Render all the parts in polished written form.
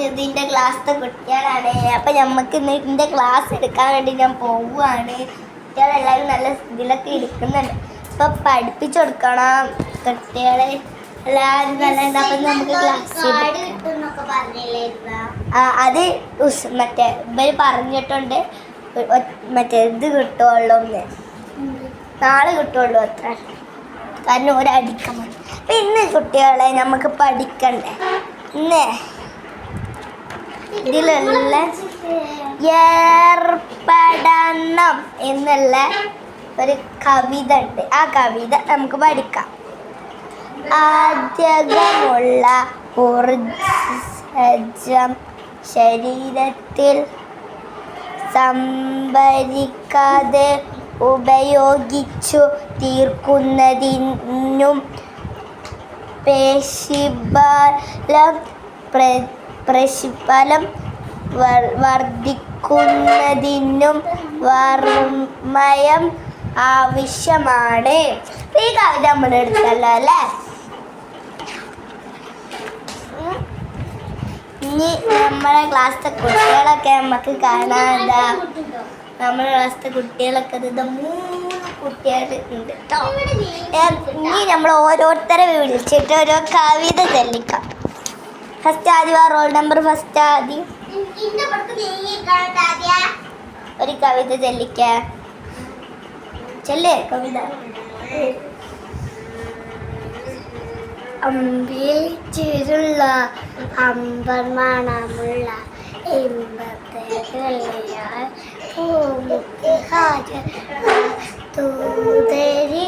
ഇതിൻ്റെ ക്ലാസ്സിലെ കുട്ടികളാണ്. അപ്പം നമുക്ക് ഇന്ന് ഇതിൻ്റെ ക്ലാസ് എടുക്കാൻ വേണ്ടി ഞാൻ പോവുകയാണ്. കുട്ടികളെല്ലാവരും നല്ല ഇതിലൊക്കെ ഇരിക്കുന്നുണ്ട്. അപ്പം പഠിപ്പിച്ചു കൊടുക്കണം കുട്ടികളെ എല്ലാവരും നല്ല ഉണ്ടാകുമ്പോൾ നമുക്ക് ക്ലാസ് അത് മറ്റേ ഇവർ പറഞ്ഞിട്ടുണ്ട്. മറ്റേ ഇത് കിട്ടുള്ളൂ എന്ന് നാളെ കിട്ടുള്ളൂ അത്ര. കാരണം ഒരടിക്കാൻ മതി. അപ്പം ഇന്ന് കുട്ടികളെ നമുക്ക് പഠിക്കണ്ടേ. ഇന്ന് ഇതിലുള്ള ഏർപ്പെടണം എന്നുള്ള ഒരു കവിത ഉണ്ട്. ആ കവിത നമുക്ക് പഠിക്കാം. ആദ്യമുള്ള ഊർജ്ജം ശരീരത്തിൽ സംഭരിക്കാതെ ഉപയോഗിച്ചു തീർക്കുന്നതിനും പേശിബലം വർദ്ധിക്കുന്നതിനും വർമ്മയം ആവശ്യമാണ്. ഈ കവിത നമ്മൾ എടുത്തല്ലോ അല്ലേ. ഇനി നമ്മളെ ക്ലാസ്സിലെ കുട്ടികളൊക്കെ നമുക്ക് കാണാതാ. നമ്മുടെ ക്ലാസ്സിലെ കുട്ടികളൊക്കെ ഇത് 3 കുട്ടികൾ ഉണ്ട് കേട്ടോ. ഇനി നമ്മൾ ഓരോരുത്തരെ വിളിച്ചിട്ട് ഓരോ കവിത ചൊല്ലിക്കാം. ഫസ്റ്റ് ആദ്യം റോൾ നമ്പർ ഫസ്റ്റ് ആദ്യം ഒരു കവിത ചൊല്ലിക്ക. ചൊല്ലേ കവിത. അമ്പിൽ ചിരുള്ള അമ്പർ മണമുള്ള തൂതരി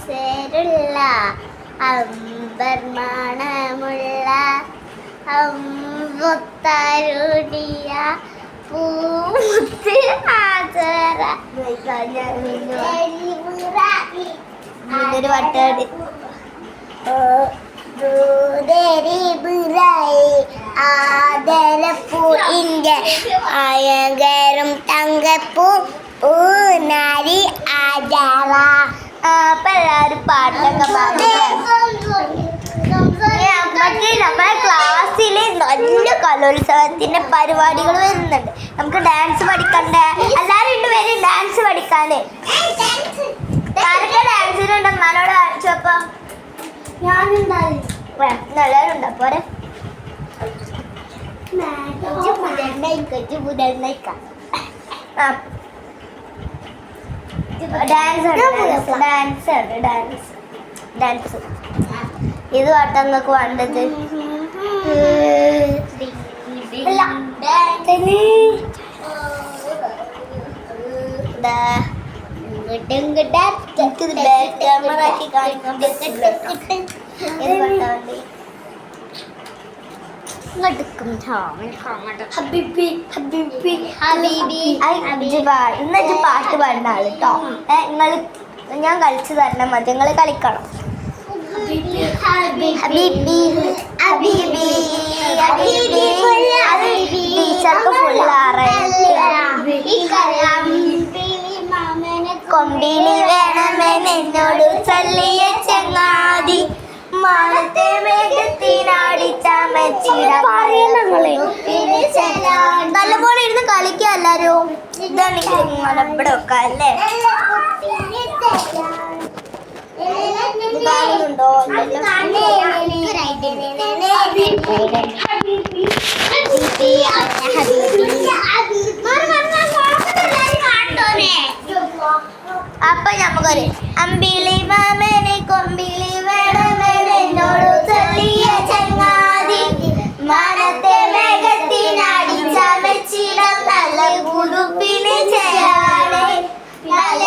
ചേരുള്ള അമ്പർ മണമുള്ള അമ്പുത്തരുടിയ പൂമുത്ത് ആചര ഒരു വട്ടാടി ആദരപ്പൂ ഇന്റെ അയങ്കരം തങ്കപ്പൂ പൂനാരി ആചാര. അപ്പൊ എല്ലാവരും പാട്ടൊക്കെ പാടുക. നമ്മുടെ ക്ലാസ്സിൽ നല്ല കലോത്സവത്തിന്റെ പരിപാടികൾ വരുന്നുണ്ട്. നമുക്ക് ഡാൻസ് പഠിക്കണ്ടേ? എല്ലാവരും ഉണ്ട് പേര് ഡാൻസ് പഠിക്കാന്. ആരൊക്കെ ഡാൻസിനുണ്ട്? എന്നാലോട് കാണിച്ചപ്പോ എല്ലാവരും ഉണ്ടോ? പോരെ ഡാൻസ് ഇത് പാട്ടാ നിങ്ങൾക്ക് വേണ്ടത്. ഇന്നൊരു പാട്ട് പാടുന്ന ആള് കേട്ടോ. ഞാൻ കളിച്ചു തരണം. മതി നിങ്ങൾ കളിക്കണം. ടീച്ചർക്ക് കൊമ്പിലി വേണമെന്നോട് ചൊല്ലിയ ചങ്ങാതി മാനത്തെ മേഘത്തിനാടി നല്ലപോലെ ഇരുന്ന് കളിക്കുക എല്ലാരും. ഇതാണെങ്കിൽ ഇവിടെ വെക്കാം അല്ലേ. കാണുന്നുണ്ടോ? അപ്പൊ നമുക്കൊരു അമ്പിളി മാമനെ കൊമ്പിളി വേണമെന്നോട് ചൊല്ലിയ ചങ്ങാതി മാനത്തെ മേഘത്തിനാടി ചമച്ചിടം നല്ല പുതുപ്പിന് ചേരാണ് നല്ല